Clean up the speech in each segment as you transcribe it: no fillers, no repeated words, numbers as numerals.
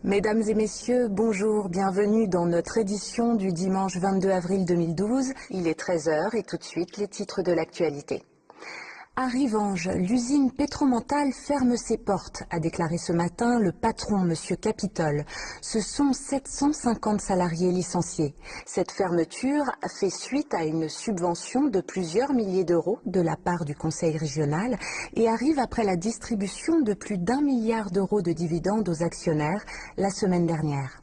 Mesdames et messieurs, bonjour, bienvenue dans notre édition du dimanche 22 avril 2012. Il est 13 h et tout de suite les titres de l'actualité. À Rivange, l'usine Pétromental ferme ses portes, a déclaré ce matin le patron, M. Capitol. Ce sont 750 salariés licenciés. Cette fermeture fait suite à une subvention de plusieurs milliers d'euros de la part du Conseil régional et arrive après la distribution de plus d'1 milliard d'euros de dividendes aux actionnaires la semaine dernière.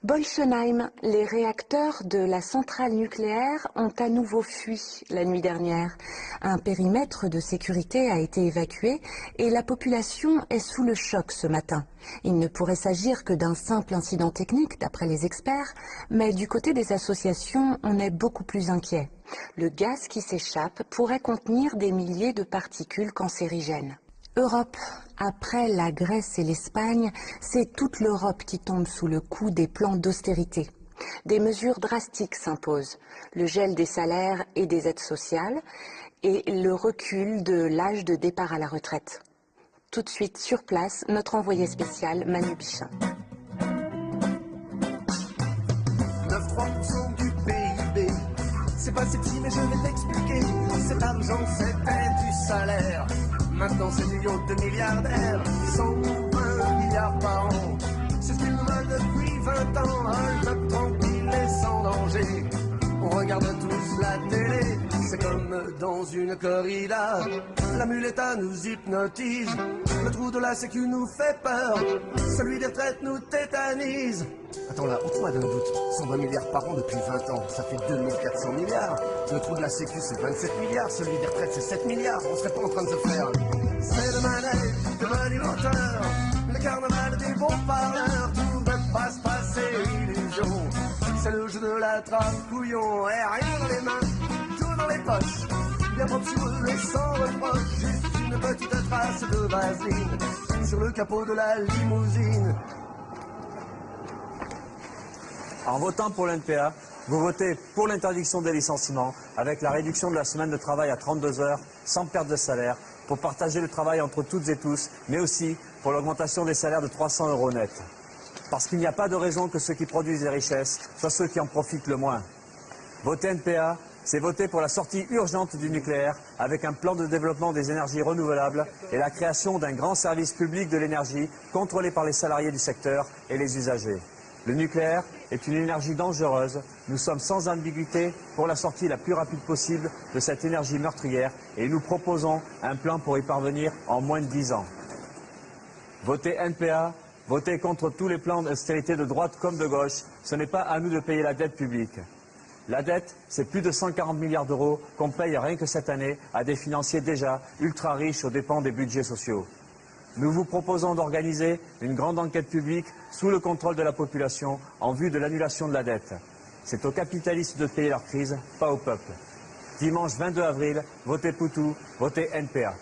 Bolchenheim, les réacteurs de la centrale nucléaire ont à nouveau fui la nuit dernière. Un périmètre de sécurité a été évacué et la population est sous le choc ce matin. Il ne pourrait s'agir que d'un simple incident technique d'après les experts, mais du côté des associations, on est beaucoup plus inquiet. Le gaz qui s'échappe pourrait contenir des milliers de particules cancérigènes. Europe. Après la Grèce et l'Espagne, c'est toute l'Europe qui tombe sous le coup des plans d'austérité. Des mesures drastiques s'imposent, le gel des salaires et des aides sociales et le recul de l'âge de départ à la retraite. Tout de suite sur place, notre envoyé spécial Manu Bichin. 9,3% du PIB, c'est pas si petit mais je vais t'expliquer. Cet argent c'était du salaire. Maintenant c'est du yacht de milliardaires, 120 milliards par an. C'est ce qu'ils nous veulent depuis 20 ans, hold up tranquille et sans danger. On regarde tous la télé, c'est comme dans une corrida. La muleta nous hypnotise, le trou de la sécu nous fait peur, celui des retraites nous tétanise. Attends là, autrement d'un doute, 120 milliards par an depuis 20 ans, ça fait 2400 milliards. Le trou de la sécu c'est 27 milliards, celui des retraites c'est 7 milliards, on serait pas en train de se faire. C'est le manège de l'auteur, le carnaval des beaux parleurs, tout ne peut pas se passer illusion. C'est le jeu de la trappe couillon, et rien dans les mains, tout dans les poches, bien propre sur eux et sans reproche, juste une petite trace de vaseline sur le capot de la limousine. En votant pour l'NPA, vous votez pour l'interdiction des licenciements, avec la réduction de la semaine de travail à 32 heures, sans perte de salaire, pour partager le travail entre toutes et tous, mais aussi pour l'augmentation des salaires de 300 € net. Parce qu'il n'y a pas de raison que ceux qui produisent les richesses soient ceux qui en profitent le moins. Voter NPA, c'est voter pour la sortie urgente du nucléaire, avec un plan de développement des énergies renouvelables et la création d'un grand service public de l'énergie, contrôlé par les salariés du secteur et les usagers. Le nucléaire est une énergie dangereuse. Nous sommes sans ambiguïté pour la sortie la plus rapide possible de cette énergie meurtrière et nous proposons un plan pour y parvenir en moins de 10 ans. Votez NPA, votez contre tous les plans d'austérité de droite comme de gauche. Ce n'est pas à nous de payer la dette publique. La dette, c'est plus de 140 milliards d'euros qu'on paye rien que cette année à des financiers déjà ultra riches aux dépens des budgets sociaux. Nous vous proposons d'organiser une grande enquête publique sous le contrôle de la population en vue de l'annulation de la dette. C'est aux capitalistes de payer leur crise, pas au peuple. Dimanche 22 avril, votez Poutou, votez NPA.